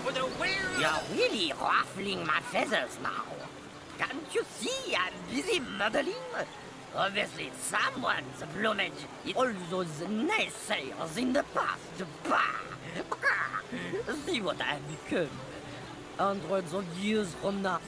with a will. You're really ruffling my feathers now. Can't you see I'm busy modeling? Obviously, someone's plumage is all those naysayers in the past. See what I've become. Hundreds of years from now.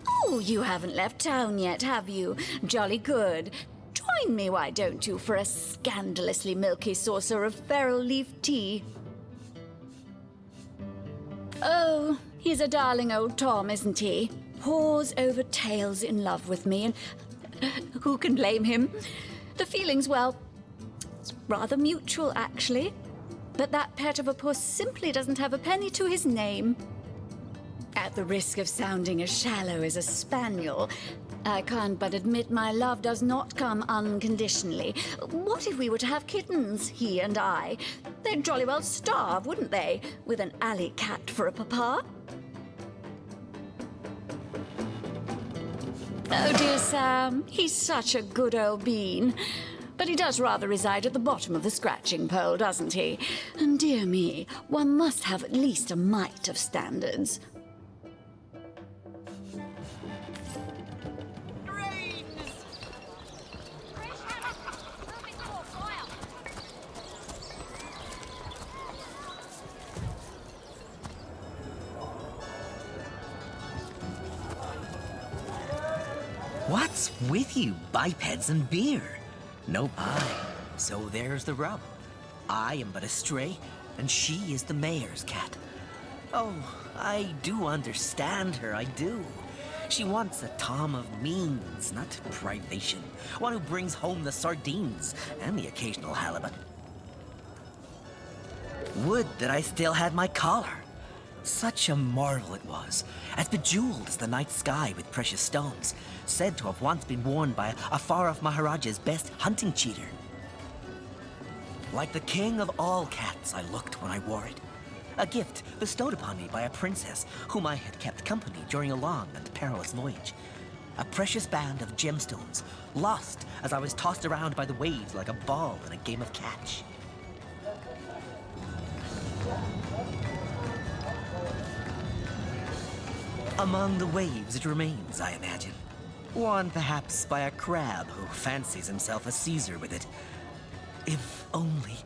Oh, you haven't left town yet, have you? Jolly good. Join me, why don't you, for a scandalously milky saucer of feral leaf tea? Oh, he's a darling old Tom, isn't he? Paws over tails in love with me, and who can blame him? The feeling's, well, it's rather mutual, actually. But that pet of a puss simply doesn't have a penny to his name. At the risk of sounding as shallow as a spaniel, I can't but admit my love does not come unconditionally. What if we were to have kittens, he and I? They'd jolly well starve, wouldn't they, with an alley cat for a papa? Oh, dear Sam, he's such a good old bean. But he does rather reside at the bottom of the scratching pole, doesn't he? And dear me, one must have at least a mite of standards. What's with you, bipeds and beer? No pie. So there's the rub. I am but a stray, and she is the mayor's cat. Oh, I do understand her, I do. She wants a Tom of means, not privation. One who brings home the sardines and the occasional halibut. Would that I still had my collar. Such a marvel it was, as bejeweled as the night sky with precious stones, said to have once been worn by a far-off Maharaja's best hunting cheater. Like the king of all cats, I looked when I wore it. A gift bestowed upon me by a princess whom I had kept company during a long and perilous voyage. A precious band of gemstones, lost as I was tossed around by the waves like a ball in a game of catch. Among the waves it remains, I imagine. Worn perhaps by a crab who fancies himself a Caesar with it. If only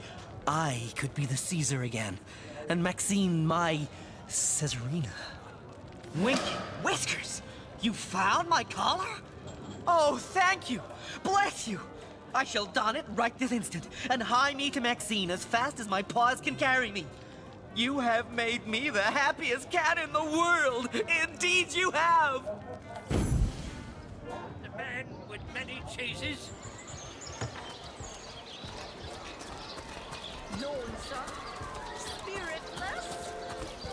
I could be the Caesar again, and Maxine my Caesarina. Winky Whiskers! You found my collar? Oh, thank you! Bless you! I shall don it right this instant, and hie me to Maxine as fast as my paws can carry me. You have made me the happiest cat in the world! Indeed you have! The man with many chases. Known, sir. Spiritless.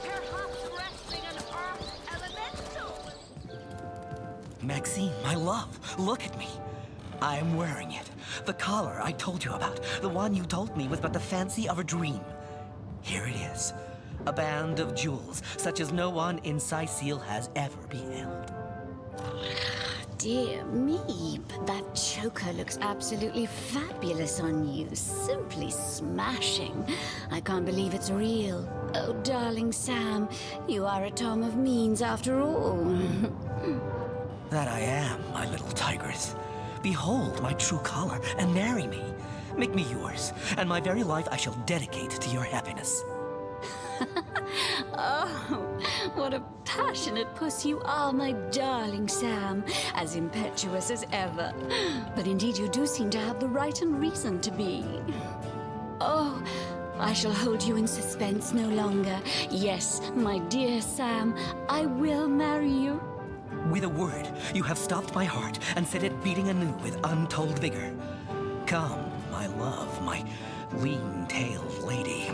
Perhaps resting an earth elemental. Maxine, my love, look at me. I am wearing it. The collar I told you about. The one you told me was but the fancy of a dream. Here it is. A band of jewels, such as no one in Sicile has ever beheld. Dear me, but that choker looks absolutely fabulous on you. Simply smashing. I can't believe it's real. Oh, darling Sam, you are a Tom of means after all. That I am, my little tigress. Behold my true collar and marry me. Make me yours, and my very life I shall dedicate to your happiness. Oh, what a passionate puss you are, my darling Sam. As impetuous as ever. But indeed you do seem to have the right and reason to be. Oh, I shall hold you in suspense no longer. Yes, my dear Sam, I will marry you. With a word, you have stopped my heart and set it beating anew with untold vigor. Come, my love, my lean-tailed lady.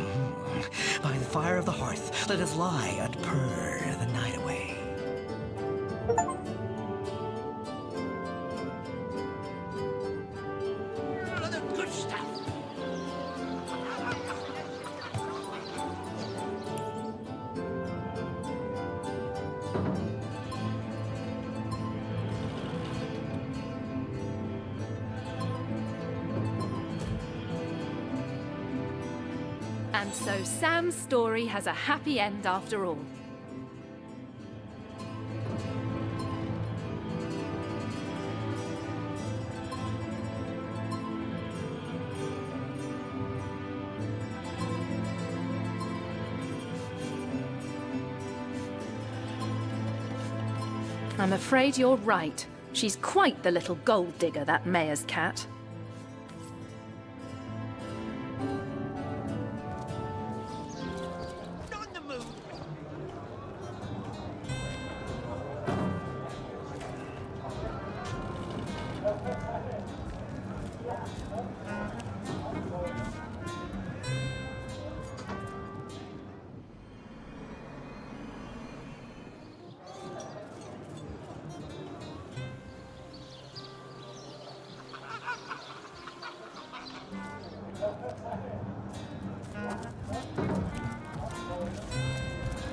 By the fire of the hearth, let us lie and purr the night away. The good stuff. And so Sam's story has a happy end after all. I'm afraid you're right. She's quite the little gold digger, that mayor's cat. On the move.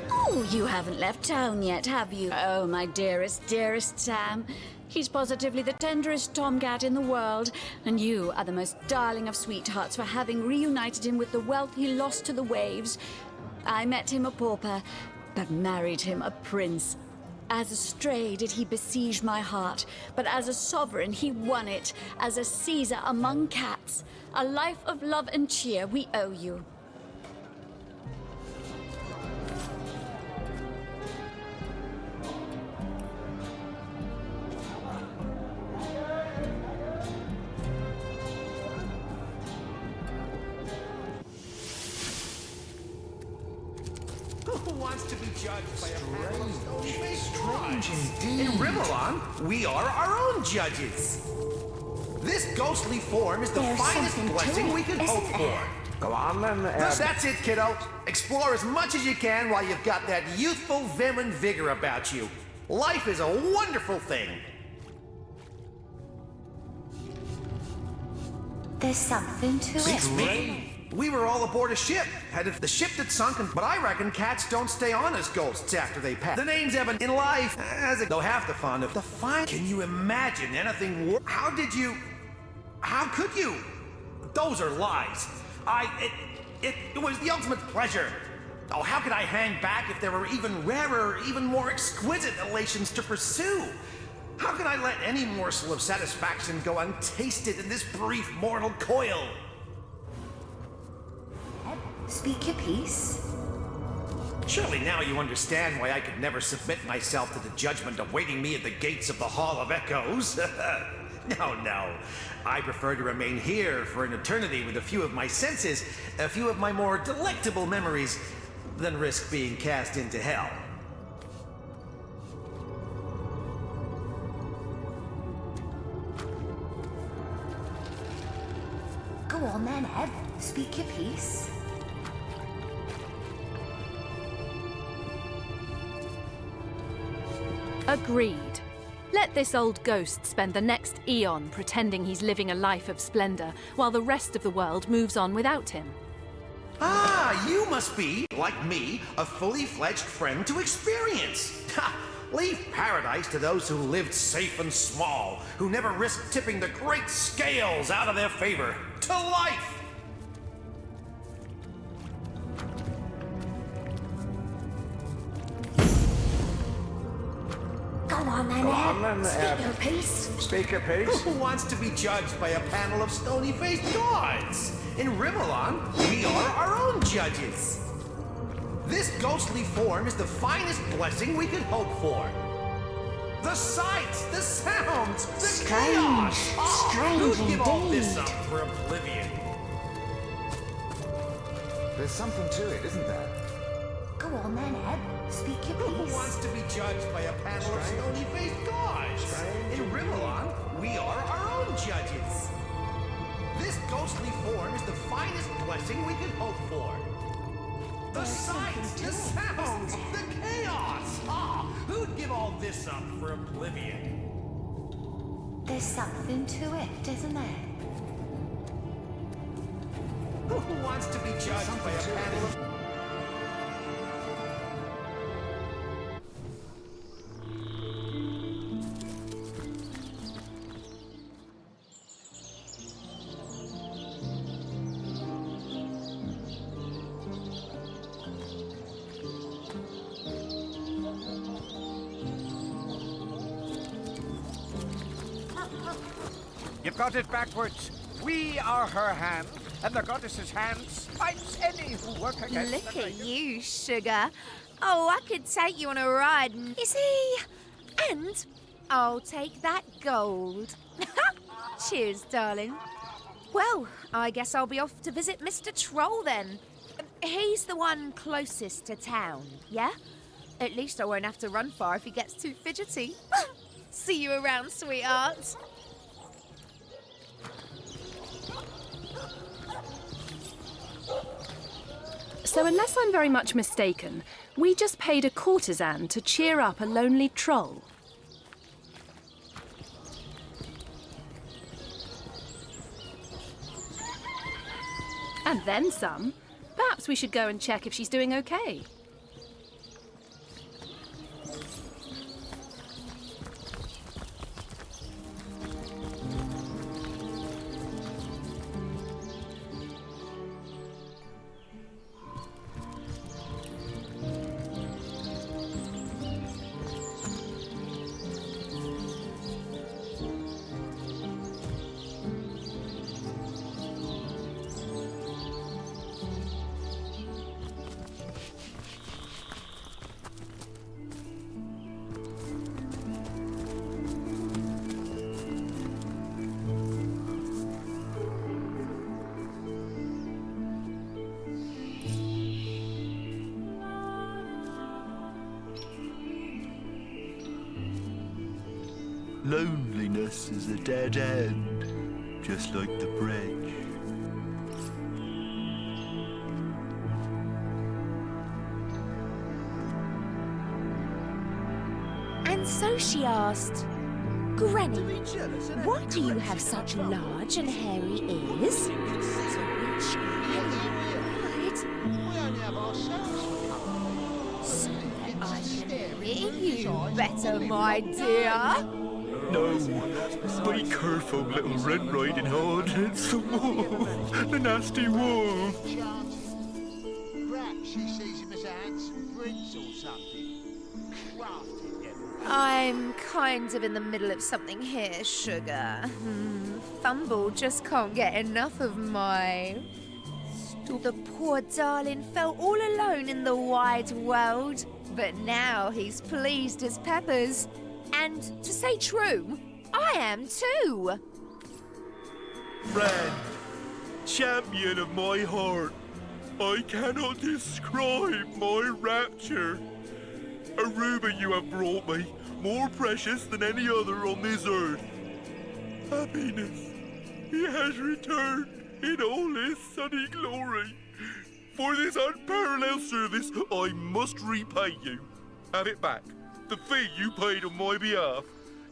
Oh, you haven't left town yet, have you? Oh, my dearest, dearest Sam. He's positively the tenderest tomcat in the world, and you are the most darling of sweethearts for having reunited him with the wealth he lost to the waves. I met him a pauper, but married him a prince. As a stray did he besiege my heart, but as a sovereign he won it, as a Caesar among cats. A life of love and cheer we owe you. Who wants to be judged by a panel of stone-faced gods? In Rimelon, we are our own judges. This ghostly form is the finest blessing we could hope for. Go on then. That's it, kiddo. Explore as much as you can while you've got that youthful vim and vigor about you. Life is a wonderful thing. There's something to Beats it. me. We were all aboard a ship, headed for the ship that's sunken, but I reckon cats don't stay on as ghosts after they pass. The names haven't in life, as it though half the fun of the fine. Can you imagine anything worse? How could you? Those are lies. It was the ultimate pleasure. Oh, how could I hang back if there were even rarer, even more exquisite elations to pursue? How could I let any morsel of satisfaction go untasted in this brief mortal coil? Speak your piece. Surely now you understand why I could never submit myself to the judgment awaiting me at the gates of the Hall of Echoes. No. I prefer to remain here for an eternity with a few of my senses, a few of my more delectable memories, than risk being cast into hell. Go on then, Ed. Speak your piece. Agreed. Let this old ghost spend the next eon pretending he's living a life of splendor, while the rest of the world moves on without him. Ah, you must be, like me, a fully fledged friend to experience. Ha! Leave paradise to those who lived safe and small, who never risked tipping the great scales out of their favor. To life! Go on then, Ed. Speak your piece. Speak your piece. Who wants to be judged by a panel of stony-faced gods? In Rimelon, we are our own judges. This ghostly form is the finest blessing we could hope for. The sights, the sounds, the chaos. Strange Who'd give all this indeed. up for oblivion? There's something to it, isn't there? Go on then, Ed. Speak your Who piece. wants to be judged by a panel of stony-faced gods? In Rimelon, we are our own judges. This ghostly form is the finest blessing we could hope for. The sights, the sounds, the chaos. Who'd give all this up for oblivion? There's something to it, isn't there? Who wants to be judged by a panel of... You've got it backwards. We are her hand, and the goddess's hand spites any who work against Look the at greatest. you, Sugar. Oh, I could take you on a ride. You see? And I'll take that gold. Cheers, darling. Well, I guess I'll be off to visit Mr. Troll then. He's the one closest to town, yeah? At least I won't have to run far if he gets too fidgety. See you around, sweetheart. So unless I'm very much mistaken, we just paid a courtesan to cheer up a lonely troll. And then some. Perhaps we should go and check if she's doing okay. Loneliness is a dead end, just like the bridge. And so she asked, Granny, why do you have such large and hairy ears? To which Granny replied, so that I can hear you better, my dear. No, be careful, little Red Riding Hood. It's the wolf, the nasty wolf. Perhaps she sees him as a handsome prince or something. Crafty devil. I'm kind of in the middle of something here, Sugar. Fumble just can't get enough of my... The poor darling felt all alone in the wide world, but now he's pleased as Peppers. And to say true, I am too. Friend, champion of my heart, I cannot describe my rapture. A ruby you have brought me, more precious than any other on this earth. Happiness, he has returned in all his sunny glory. For this unparalleled service, I must repay you. Have it back. The fee you paid on my behalf.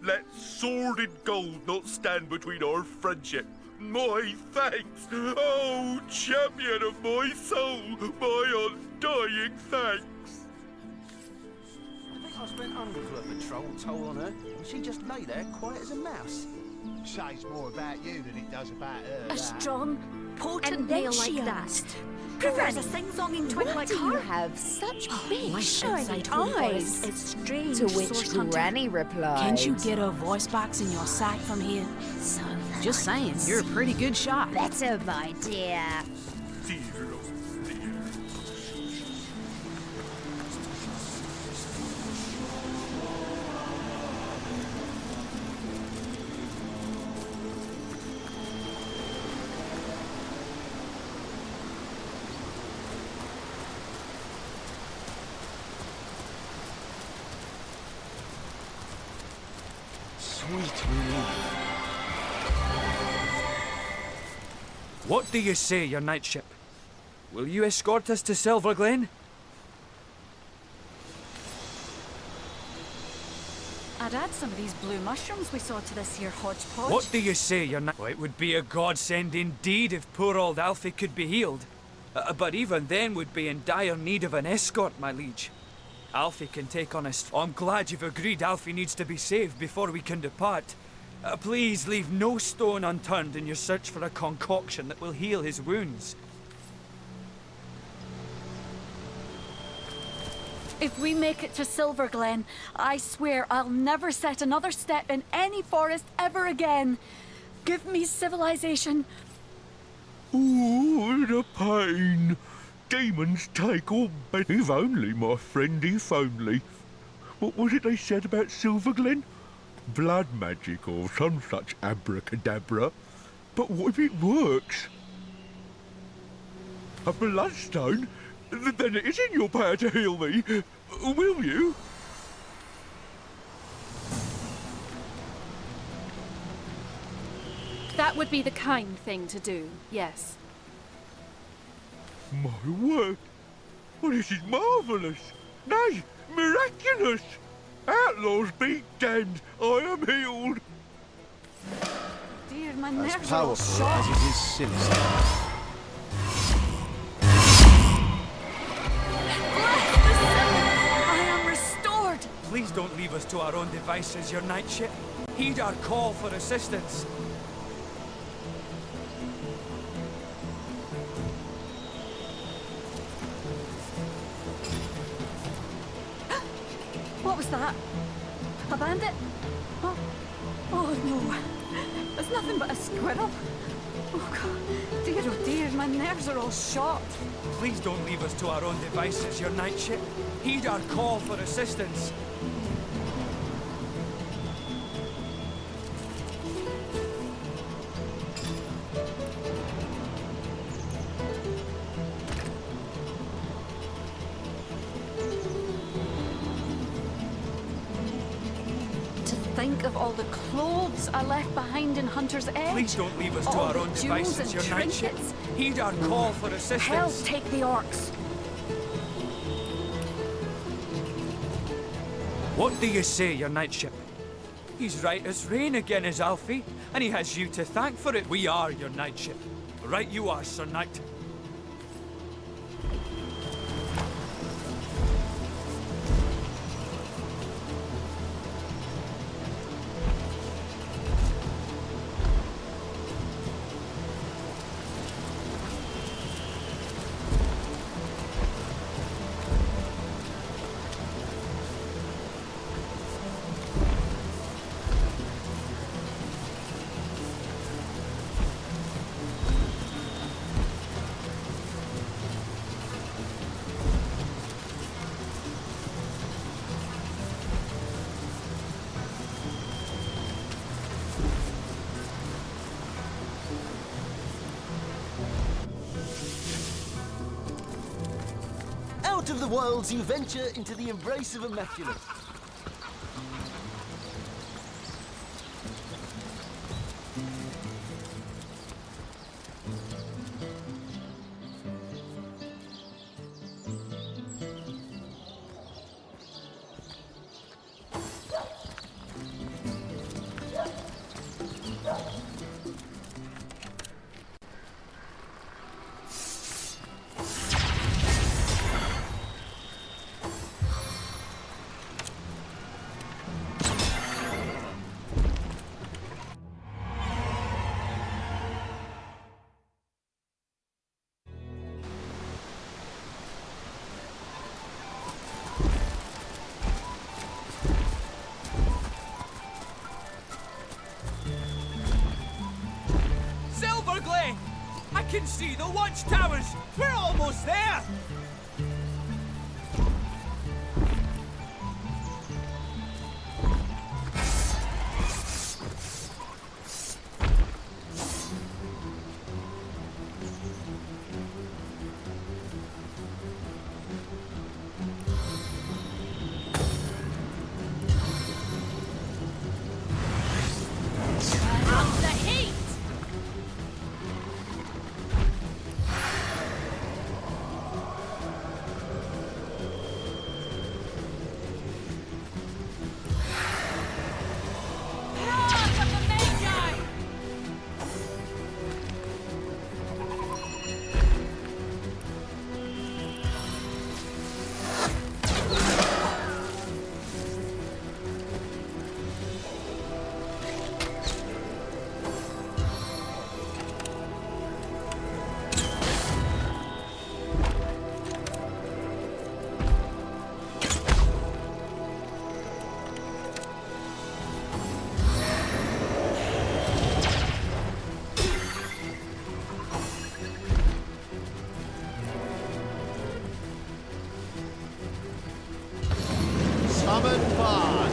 Let sordid gold not stand between our friendship. My thanks, oh champion of my soul, my undying thanks. I think I spent hundreds worth of troll toll on her, and she just lay there quiet as a mouse. Says more about you than it does about her. A that. strong, potent And then nail she like asked, that. Granny, There's a sing-songing twin why like do you her. have such big, My shiny outside home eyes? voice is strange, To which source hunter. Granny replied, Can't you get a voice box in your sight from here? So Just saying, you're a pretty good shot. better, my dear. Dear, oh dear. Sweet relief. What do you say, your knightship? Will you escort us to Silver Glen? I'd add some of these blue mushrooms we saw to this here hodgepodge. What do you say, your knight? Well, it would be a godsend indeed if poor old Alfie could be healed. But even then would be in dire need of an escort, my liege. Alfie can take on us. I'm glad you've agreed Alfie needs to be saved before we can depart. Please leave no stone unturned in your search for a concoction that will heal his wounds. If we make it to Silverglen, I swear I'll never set another step in any forest ever again. Give me civilization. Oh, the pain. Demons take all, but if only, my friend, if only. What was it they said about Silverglen? Blood magic or some such abracadabra. But what if it works? A bloodstone? Then it is in your power to heal me. Will you? That would be the kind thing to do, yes. My word. Well, this is marvellous. Nay, miraculous. Outlaws be damned. I am healed. Dear, my As nerves are all powerful shot. as it is sinister. I am restored. Please don't leave us to our own devices, your knightship. Heed our call for assistance. What was that? A bandit? Oh, oh no. It's nothing but a squirrel. Oh God, dear, oh dear, my nerves are all shot. Please don't leave us to our own devices, your knightship. Heed our call for assistance. Think of all the clothes I left behind in Hunter's Edge. Please don't leave us to all our the own jewels devices, and your knightship. trinkets. Heed our call for assistance. Hell, take the orcs. What do you say, your knightship? He's right as rain again, is Alfie, and he has you to thank for it. We are your knightship. Right you are, Sir Knight. Out of the wilds you venture into the embrace of Immaculate. Silverglen! I can see the watchtowers! We're almost there! common part.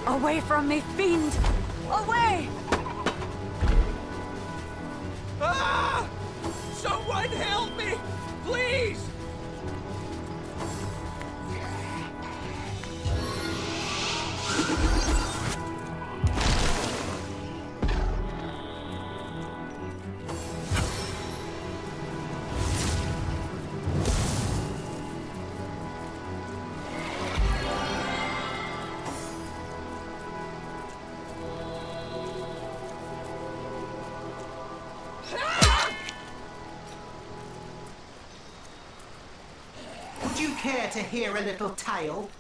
Away from me, fiend! Away! Ah! Someone help me! Please! Would you care to hear a little tale?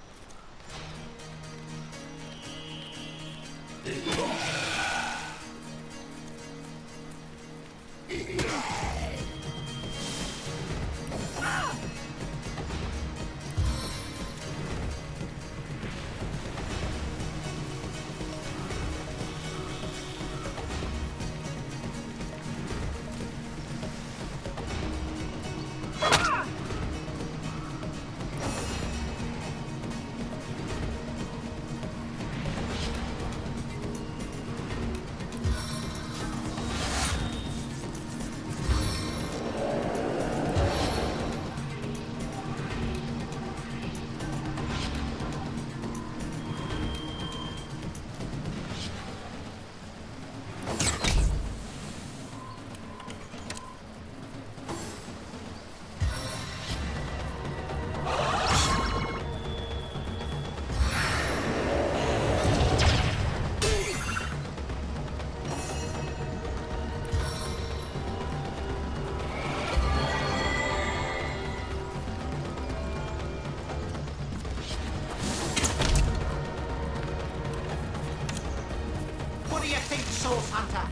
What do you think, Source Hunter?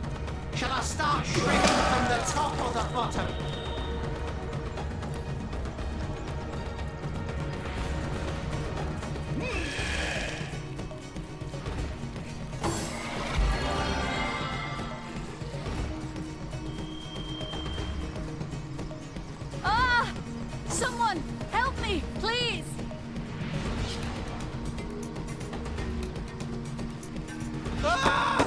Shall I start shredding from the top or the bottom? Ah! Someone, help me, please! Ah!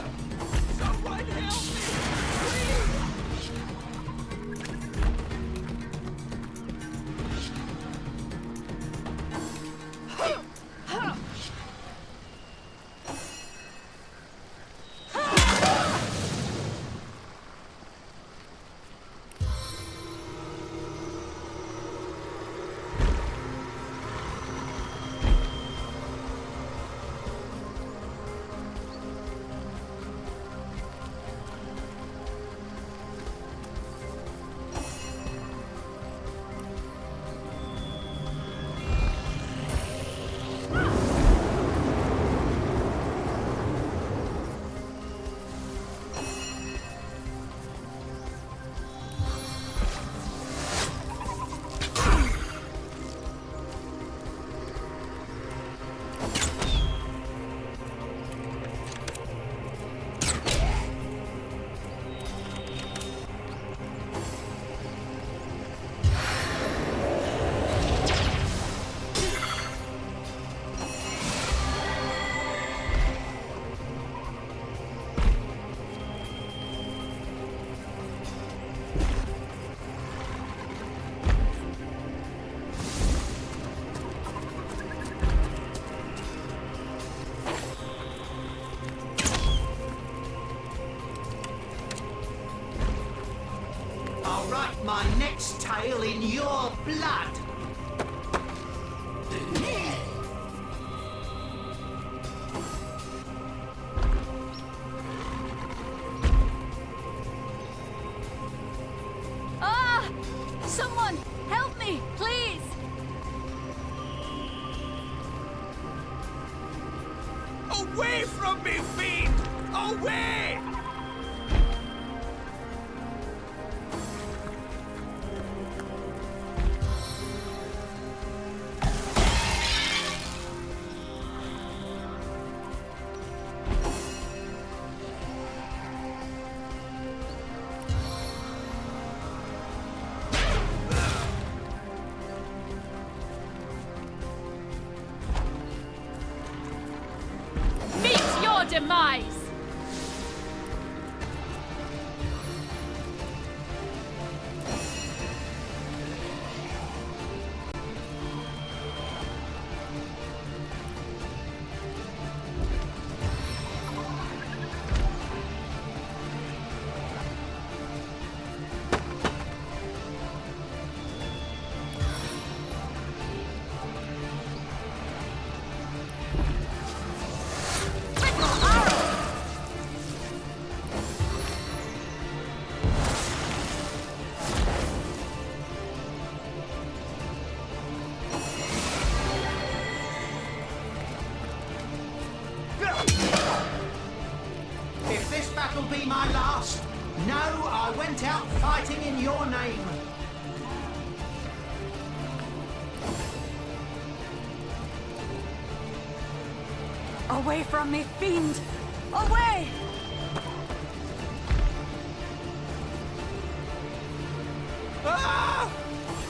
Someone help me! I'll write my next tale in your blood. Ah! Someone, help me, please! Away from me, fiend! Away! Demise! If this battle be my last, know I went out fighting in your name. Away from me, fiend! Away! Ah!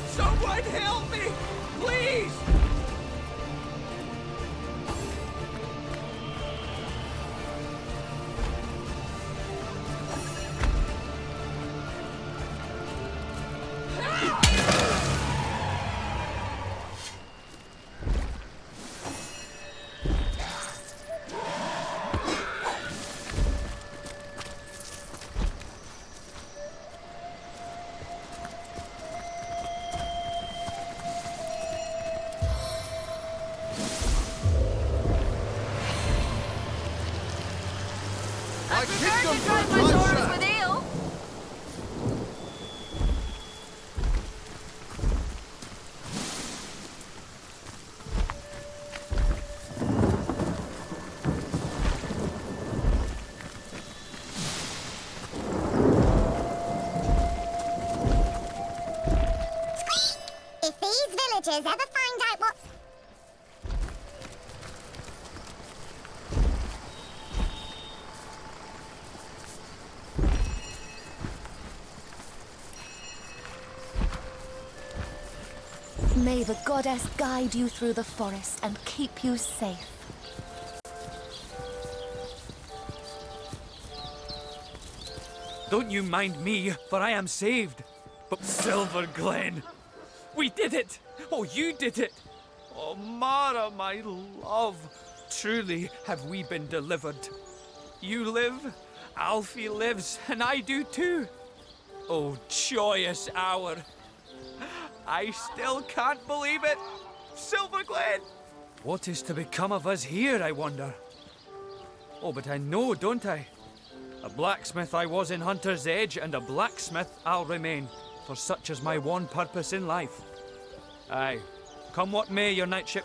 Someone help me! Please! I prefer to drive my Taurus with eel. If these villagers ever find out what... May the goddess guide you through the forest and keep you safe. Don't you mind me, for I am saved. But Silver Glen, we did it! Oh, you did it! Oh, Mara, my love, truly have we been delivered. You live, Alfie lives, and I do too. Oh, joyous hour. I still can't believe it! Silver Glen! What is to become of us here, I wonder? Oh, but I know, don't I? A blacksmith I was in Hunter's Edge, and a blacksmith I'll remain, for such is my one purpose in life. Aye, come what may, your knightship,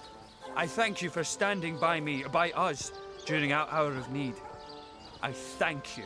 I thank you for standing by me, by us, during our hour of need. I thank you.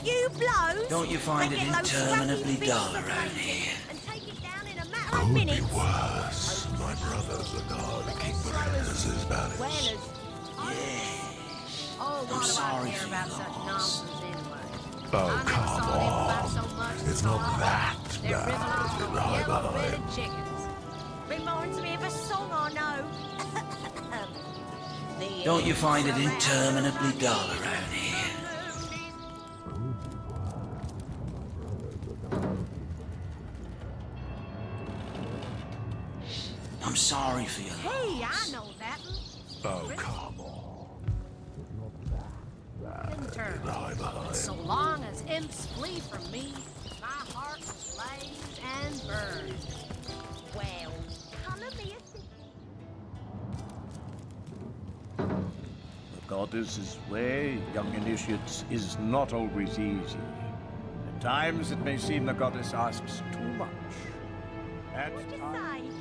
few blows. Don't you find they it get those interminably scrappy dull bits around separated here? and take it down in a matter of minutes. Worse. My brother's a god-keeper as his balance. Well as... Oh, what do I sorry care for about your such loss. nonsense anyway? Oh, I never come saw them laugh on. so much It's as not all. that They're bad. rivers Lie of behind. yellow-bellied chickens. Reminds me of a song I know. The Don't you find it around interminably the dull moon around here? I'm sorry for your loss. Hey, I know that. Oh, come on. Lie behind. So long as imps flee from me, my heart will blaze and burn. Well, colour me a The goddess's way, young initiates, is not always easy. At times it may seem the goddess asks too much. At times...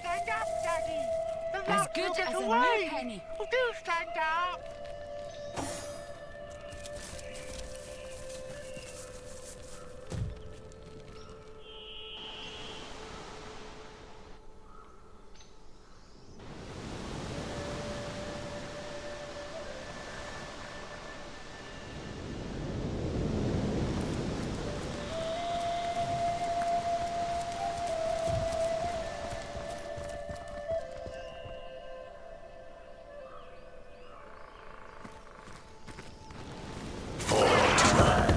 Stand up, Daddy. The As rock good will get as a new away. penny. Oh, do stand up.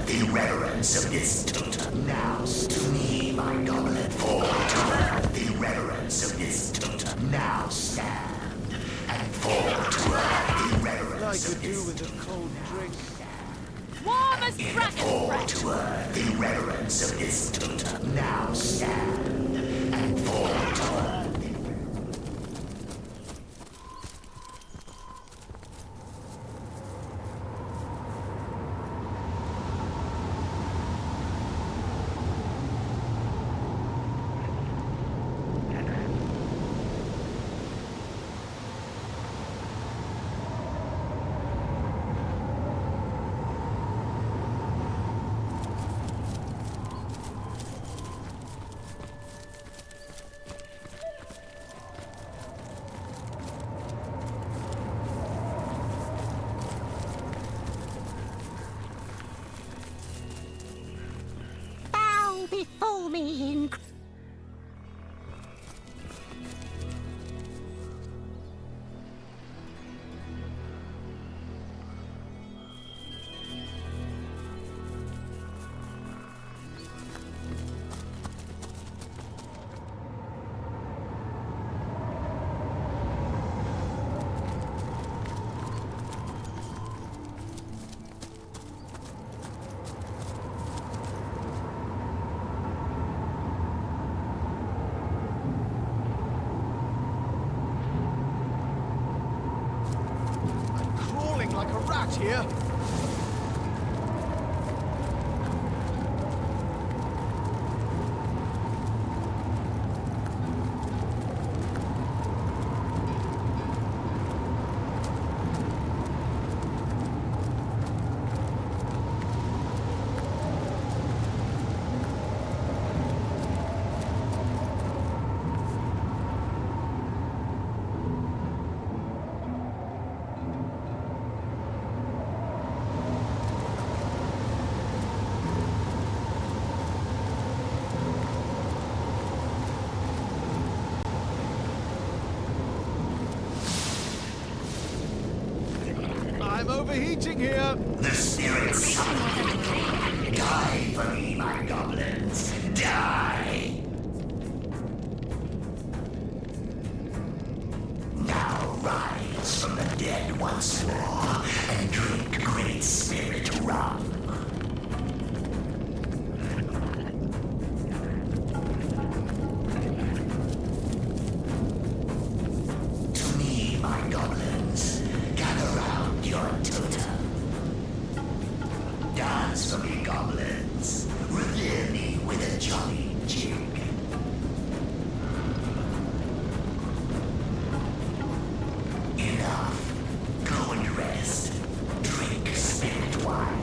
The reverence of this totem now to me, my goblin. Fall to earth. The reverence of this totem now stand and fall to earth. The reverence I could do with a cold drink. warm as dragon fall breath. to earth. The reverence of this totem now stand and fall to earth. Bow before me in Crawling like a rat here. overheating here. The spirits summon. Die for me, my goblins. Die! Now rise from the dead once more and drink Great Spirit rum. To me, my goblins, gather round your totem. Dance for me, goblins. Revere me with a jolly jig. Enough. Go and rest. Drink spirit wine.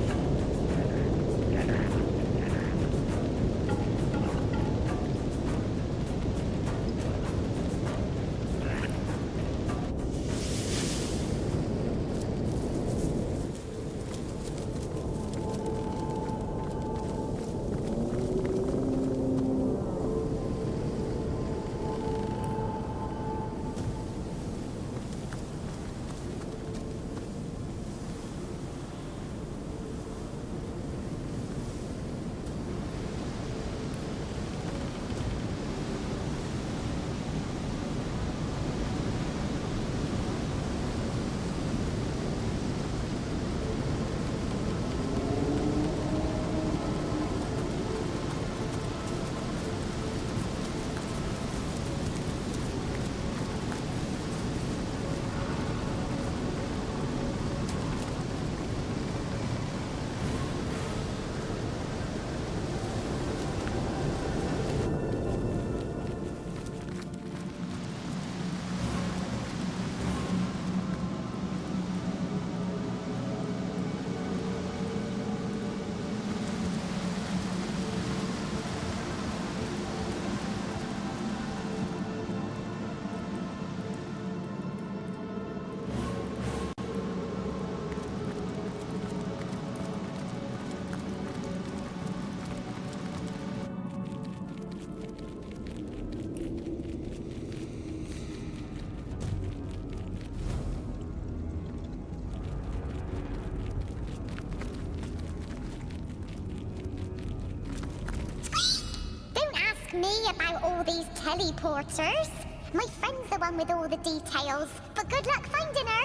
Me about all these teleporters. My friend's the one with all the details, but good luck finding her.